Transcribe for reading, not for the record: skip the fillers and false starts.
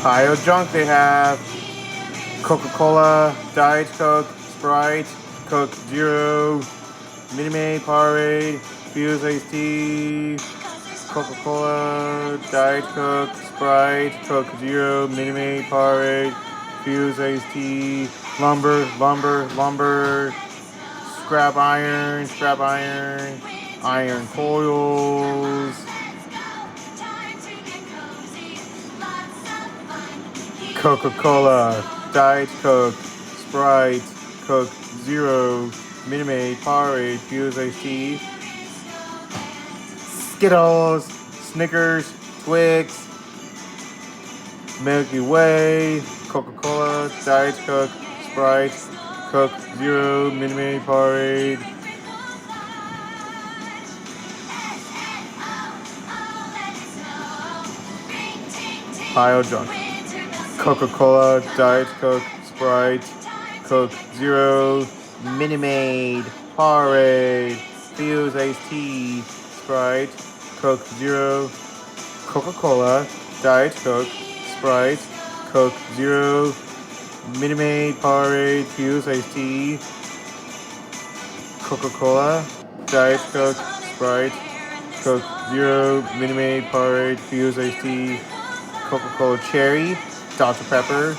Pile of junk they have. Coca-Cola, Diet Coke, Sprite, Coke Zero, Minute Maid, Powerade, Fuse Iced Tea, Coca-Cola, Diet Coke, Sprite, Coke Zero, Minute Maid, Powerade, Fuse Iced Tea, lumber, scrap iron, iron coils, Coca-Cola, Diet Coke, Sprite, Coke Zero, Minute Maid, Powerade, Fuse Iced Tea, Skittles, Snickers, Twix, Milky Way, Coca-Cola, Diet Coke, Sprite, Coke Zero, Minute Maid, Powerade, pile junk. Coca-Cola, Diet Coke, Sprite, Coke Zero, Minute Maid, Powerade, Fuse Iced Tea, Sprite, Coke Zero, Coca-Cola, Diet Coke, Sprite, Coke Zero, Minute Maid, Powerade, Fuse Iced Tea, Coca-Cola, Diet Coke, Sprite, Coke Zero, Minute Maid, Powerade, Fuse Iced Tea, Coca-Cola Cherry, Dr. Pepper,